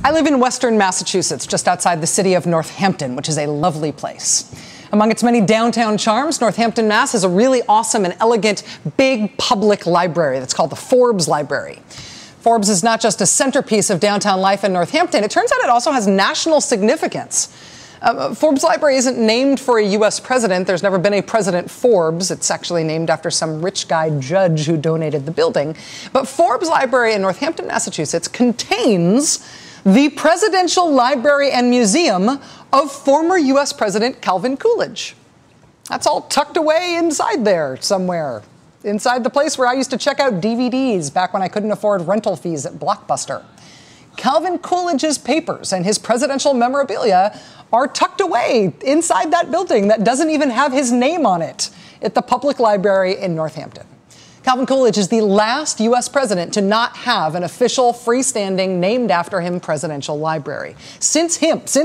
I live in western Massachusetts, just outside the city of Northampton, which is a lovely place. Among its many downtown charms, Northampton, Mass. has a really awesome and elegant, big public library that's called the Forbes Library. Forbes is not just a centerpiece of downtown life in Northampton. It turns out it also has national significance. Forbes Library isn't named for a U.S. president. There's never been a President Forbes. It's actually named after some rich guy judge who donated the building. But Forbes Library in Northampton, Massachusetts contains the Presidential Library and Museum of former U.S. President Calvin Coolidge. That's all tucked away inside there somewhere, inside the place where I used to check out DVDs back when I couldn't afford rental fees at Blockbuster. Calvin Coolidge's papers and his presidential memorabilia are tucked away inside that building that doesn't even have his name on it at the Public Library in Northampton. Calvin Coolidge is the last U.S. president to not have an official, freestanding, named-after-him presidential library. Since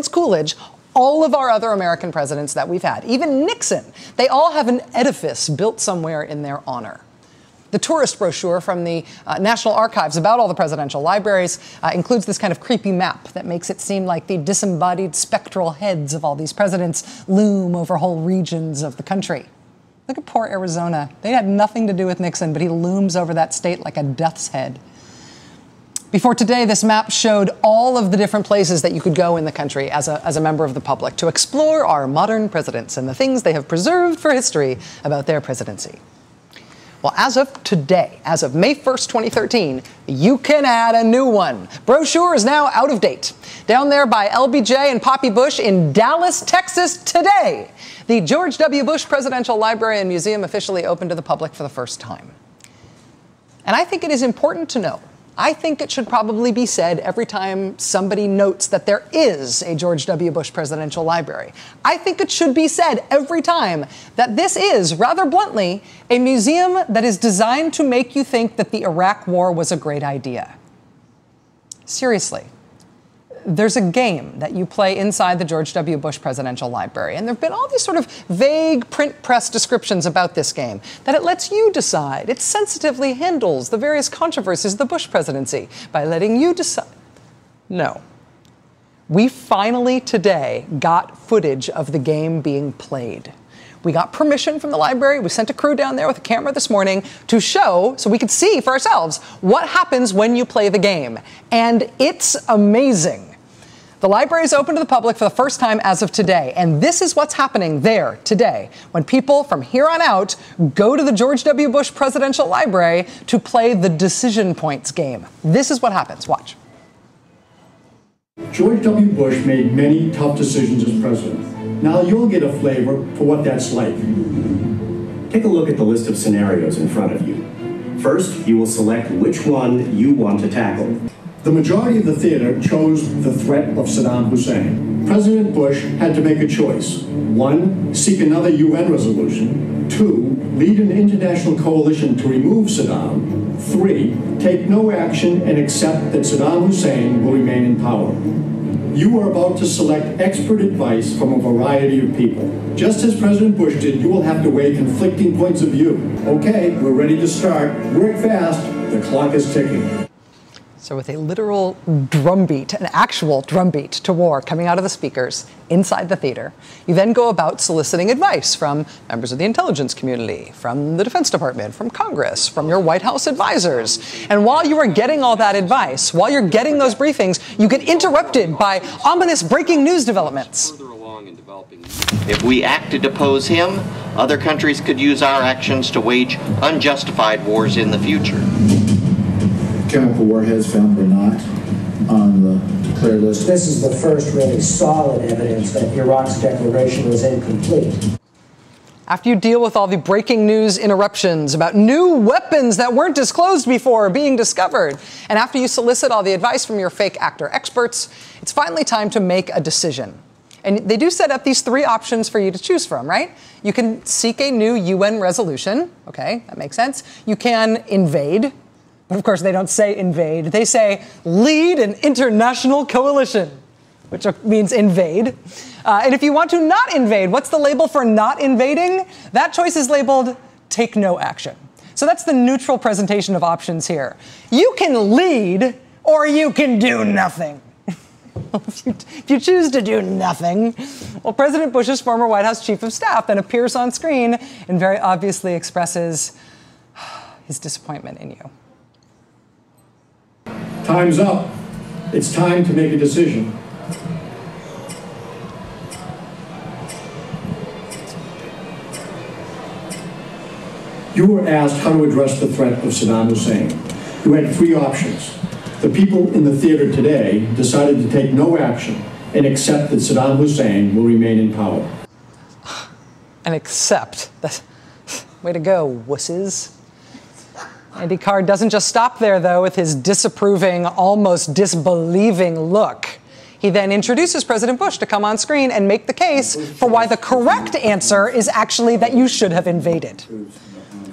Coolidge, all of our other American presidents that we've had, even Nixon, they all have an edifice built somewhere in their honor. The tourist brochure from the National Archives about all the presidential libraries includes this kind of creepy map that makes it seem like the disembodied spectral heads of all these presidents loom over whole regions of the country. Look at poor Arizona. They had nothing to do with Nixon, but he looms over that state like a death's head. Before today, this map showed all of the different places that you could go in the country as a member of the public to explore our modern presidents and the things they have preserved for history about their presidency. Well, as of today, as of May 1st, 2013, you can add a new one. Brochure is now out of date. Down there by LBJ and Poppy Bush in Dallas, Texas today, the George W. Bush Presidential Library and Museum officially opened to the public for the first time. And I think it is important to know, I think it should probably be said every time somebody notes that there is a George W. Bush Presidential Library. I think it should be said every time that this is, rather bluntly, a museum that is designed to make you think that the Iraq War was a great idea. Seriously. There's a game that you play inside the George W. Bush Presidential Library, and there have been all these sort of vague print press descriptions about this game, that it lets you decide. It sensitively handles the various controversies of the Bush presidency by letting you decide. No. We finally today got footage of the game being played. We got permission from the library. We sent a crew down there with a camera this morning to show, so we could see for ourselves, what happens when you play the game. And it's amazing. The library is open to the public for the first time as of today, and this is what's happening there today when people from here on out go to the George W. Bush Presidential Library to play the Decision Points game. This is what happens. Watch. George W. Bush made many tough decisions as president. Now you'll get a flavor for what that's like. Take a look at the list of scenarios in front of you. First, you will select which one you want to tackle. The majority of the theater chose the threat of Saddam Hussein. President Bush had to make a choice. 1, seek another UN resolution. 2, lead an international coalition to remove Saddam. 3, take no action and accept that Saddam Hussein will remain in power. You are about to select expert advice from a variety of people. Just as President Bush did, you will have to weigh conflicting points of view. Okay, we're ready to start. Work fast. The clock is ticking. So with a literal drumbeat, an actual drumbeat to war coming out of the speakers inside the theater, you then go about soliciting advice from members of the intelligence community, from the Defense Department, from Congress, from your White House advisors. And while you are getting all that advice, while you're getting those briefings, you get interrupted by ominous breaking news developments. If we act to depose him, other countries could use our actions to wage unjustified wars in the future. Chemical warheads found were not on the declared list. This is the first really solid evidence that Iraq's declaration was incomplete. After you deal with all the breaking news interruptions about new weapons that weren't disclosed before being discovered, and after you solicit all the advice from your fake actor experts, it's finally time to make a decision. And they do set up these 3 options for you to choose from, right? You can seek a new UN resolution. Okay, that makes sense. You can invade. But of course, they don't say invade. They say lead an international coalition, which means invade. And if you want to not invade, what's the label for not invading? That choice is labeled take no action. So that's the neutral presentation of options here. You can lead or you can do nothing. If you choose to do nothing, well, President Bush's former White House chief of staff then appears on screen and very obviously expresses his disappointment in you. Time's up. It's time to make a decision. You were asked how to address the threat of Saddam Hussein. You had three options. The people in the theater today decided to take no action and accept that Saddam Hussein will remain in power. And accept. That, way to go, wusses. Andy Card doesn't just stop there, though, with his disapproving, almost disbelieving look. He then introduces President Bush to come on screen and make the case for why the correct answer is actually that you should have invaded.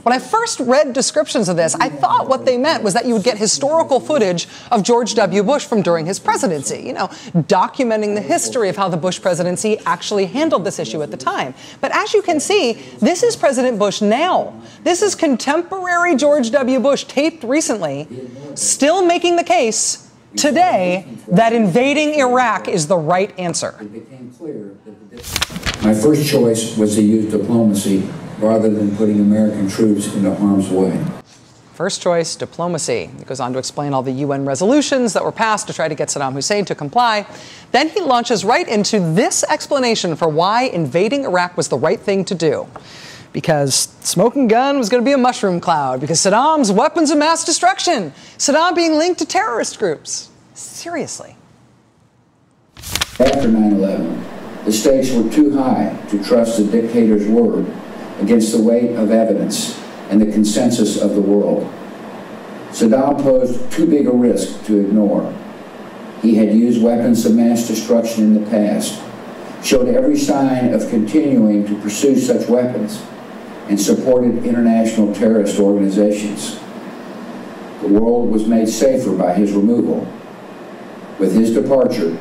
When I first read descriptions of this, I thought what they meant was that you would get historical footage of George W. Bush from during his presidency, you know, documenting the history of how the Bush presidency actually handled this issue at the time. But as you can see, this is President Bush now. This is contemporary George W. Bush, taped recently, still making the case today that invading Iraq is the right answer. My first choice was to use diplomacy rather than putting American troops into harm's way. First choice, diplomacy. He goes on to explain all the UN resolutions that were passed to try to get Saddam Hussein to comply. Then he launches right into this explanation for why invading Iraq was the right thing to do. Because smoking gun was going to be a mushroom cloud. Because Saddam's weapons of mass destruction. Saddam being linked to terrorist groups. Seriously. After 9/11, the stakes were too high to trust the dictator's word against the weight of evidence and the consensus of the world. Saddam posed too big a risk to ignore. He had used weapons of mass destruction in the past, showed every sign of continuing to pursue such weapons, and supported international terrorist organizations. The world was made safer by his removal. With his departure,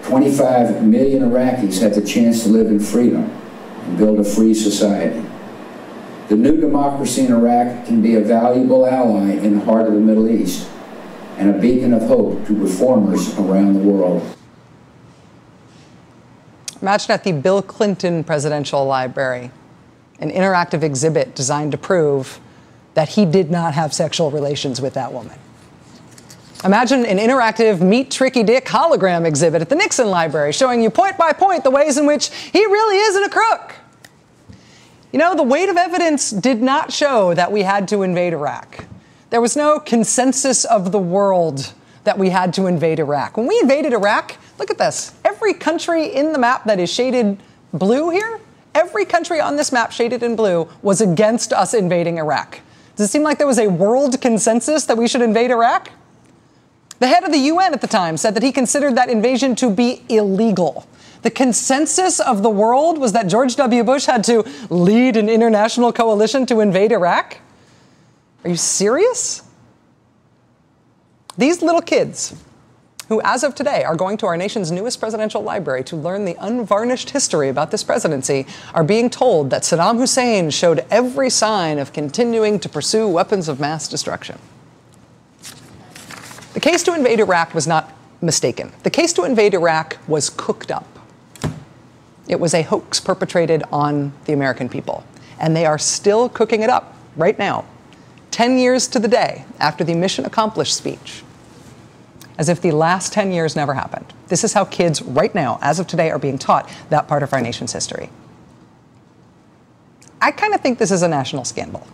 25 million Iraqis had the chance to live in freedom and build a free society. The new democracy in Iraq can be a valuable ally in the heart of the Middle East and a beacon of hope to reformers around the world. Imagine at the Bill Clinton Presidential Library, an interactive exhibit designed to prove that he did not have sexual relations with that woman. Imagine an interactive Meet Tricky Dick hologram exhibit at the Nixon Library showing you point by point the ways in which he really isn't a crook. You know, the weight of evidence did not show that we had to invade Iraq. There was no consensus of the world that we had to invade Iraq. When we invaded Iraq, look at this. Every country in the map that is shaded blue here, every country on this map shaded in blue was against us invading Iraq. Does it seem like there was a world consensus that we should invade Iraq? The head of the UN at the time said that he considered that invasion to be illegal. The consensus of the world was that George W. Bush had to lead an international coalition to invade Iraq? Are you serious? These little kids, who as of today are going to our nation's newest presidential library to learn the unvarnished history about this presidency, are being told that Saddam Hussein showed every sign of continuing to pursue weapons of mass destruction. The case to invade Iraq was not mistaken. The case to invade Iraq was cooked up. It was a hoax perpetrated on the American people. And they are still cooking it up right now, 10 years to the day after the mission accomplished speech, as if the last 10 years never happened. This is how kids right now, as of today, are being taught that part of our nation's history. I kind of think this is a national scandal.